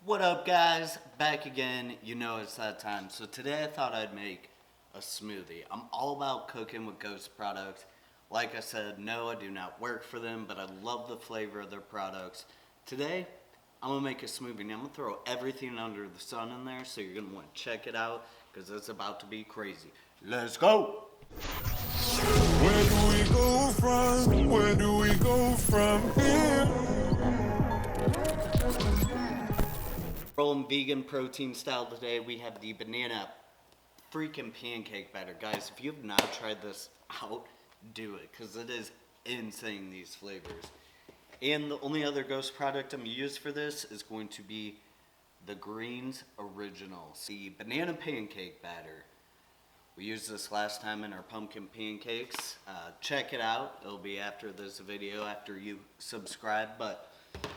What up, guys? Back again. You know it's that time. So today I thought I'd make a smoothie. I'm all about cooking with Ghost products. Like I said, no, I do not work for them, but I love the flavor of their products. Today, I'm gonna make a smoothie. And I'm gonna throw everything under the sun in there, so you're gonna want to check it out because it's about to be crazy. Let's go! Where do we go from? Where do we go from here? Rolling vegan protein style today. We have the banana freaking pancake batter. Guys, if you have not tried this out, do it, because it is insane, these flavors. And the only other Ghost product I'm going to use for this is going to be the Greens Originals, the banana pancake batter. We used this last time in our pumpkin pancakes. Check it out. It'll be after this video, after you subscribe.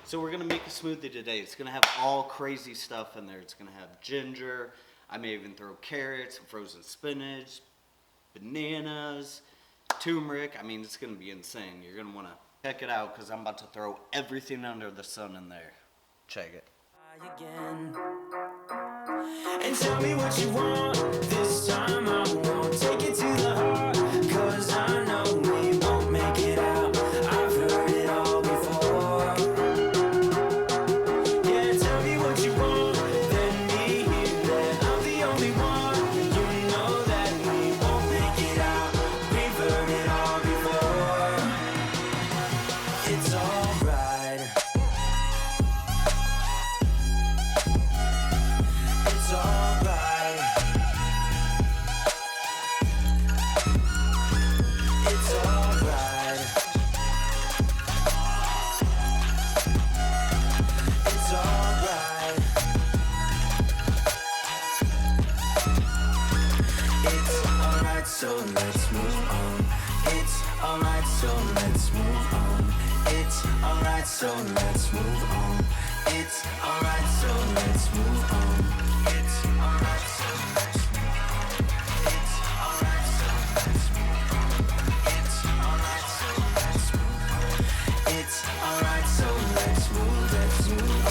So we're going to make a smoothie today. It's going to have all crazy stuff in there. It's going to have ginger. I may even throw carrots, frozen spinach, bananas, turmeric. I mean, it's going to be insane. You're going to want to check it out because I'm about to throw everything under the sun in there. Check it. Again. And tell me what you want. This time I won't take it to the heart, 'cause I know we won't make it out. I've heard it all before. Yeah, tell me what you want, let me hear that I'm the only one. You know that we won't make it out. We've heard it all before. It's alright. It's alright. It's alright. It's alright. It's alright, so let's move on. It's alright, so let's move on. It's alright, so let's move on. It's alright, so let's move on. It's alright, so let's move on. It's alright, so let's move on. It's alright, so let's move on. It's alright, so let's move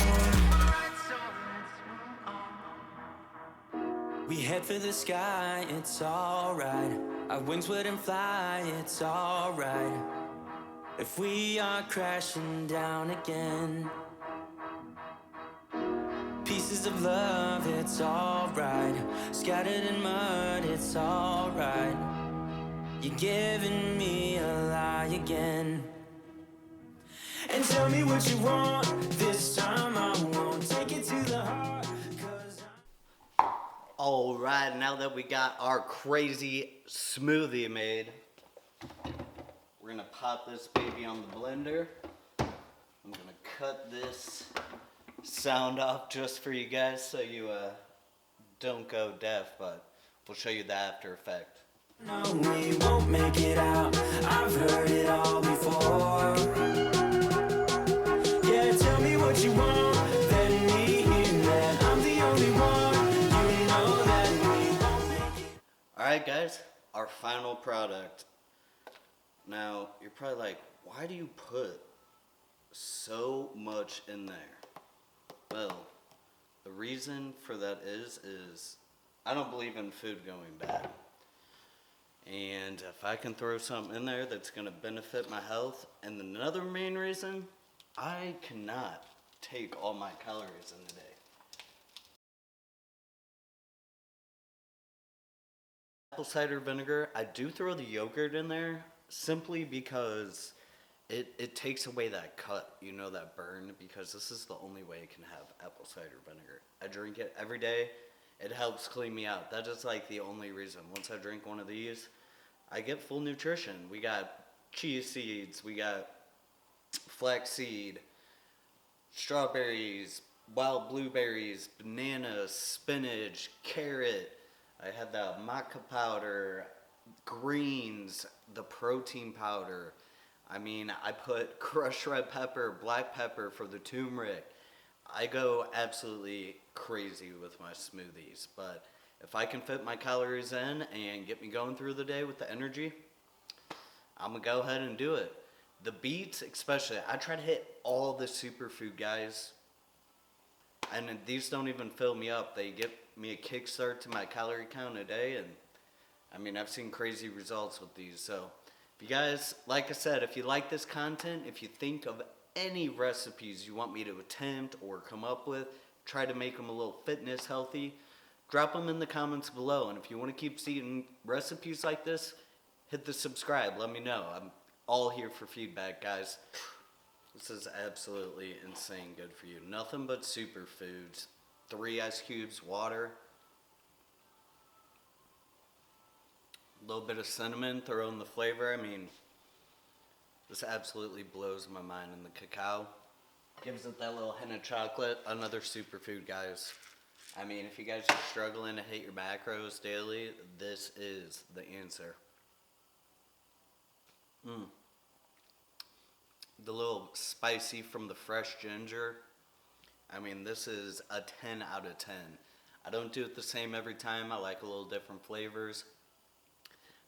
on. We head for the sky, it's alright. Our wings wouldn't fly, it's alright. If we are crashing down again, pieces of love, it's alright. Scattered in mud, it's alright. You're giving me a lie again. And tell me what you want. This time I won't take it to the heart, 'cause Alright, now that we got our crazy smoothie made, we're going to pop this baby on the blender. I'm going to cut this sound off just for you guys so you don't go deaf, but we'll show you the after effect. no, we won't make it out. I've heard it all before. Yeah, tell me what you want. Let me hear that I'm the only one. You know that we won't make it. Alright guys, our final product. Now, you're probably like, why do you put so much in there? Well, the reason for that is I don't believe in food going bad. And if I can throw something in there that's going to benefit my health, and another main reason, I cannot take all my calories in a day. Apple cider vinegar, I do throw the yogurt in there simply because it takes away that cut, you know, that burn, because this is the only way I can have apple cider vinegar. I drink it every day. It helps clean me out. That is like the only reason. Once I drink one of these, I get full nutrition. We got chia seeds, we got flax seed, strawberries, wild blueberries, bananas, spinach, carrot. I had the Maca powder, greens, the protein powder. I mean, I put crushed red pepper, black pepper for the turmeric. I go absolutely crazy with my smoothies, but if I can fit my calories in and get me going through the day with the energy, I'm gonna go ahead and do it. The Beets especially, I try to hit all the superfood, guys. And these don't even fill me up. They get me a kickstart to my calorie count a day, and I mean, I've seen crazy results with these. So if you guys, like I said, if you like this content, if you think of any recipes you want me to attempt or come up with, try to make them a little fitness healthy, drop them in the comments below. And if you want to keep seeing recipes like this, hit the subscribe. Let me know. I'm all here for feedback, guys. This is absolutely insane good for you. Nothing but superfoods. 3 ice cubes, water. A little bit of cinnamon, throw in the flavor. I mean, this absolutely blows my mind. And the cacao gives it that little hint of chocolate. Another superfood, guys. I mean, if you guys are struggling to hit your macros daily, this is the answer. The little spicy from the fresh ginger. I mean, this is a 10 out of 10. I don't do it the same every time. I like a little different flavors.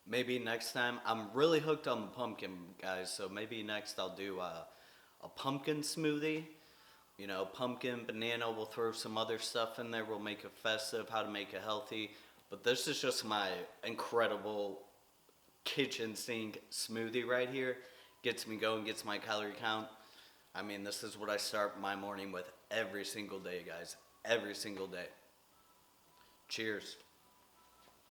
Maybe next time, I'm really hooked on the pumpkin, guys, so maybe next I'll do a pumpkin smoothie. You know, pumpkin, banana, we'll throw some other stuff in there. We'll make it festive, how to make it healthy. But this is just my incredible kitchen sink smoothie right here. Gets me going, gets my calorie count. I mean, this is what I start my morning with every single day, guys. Every single day. Cheers.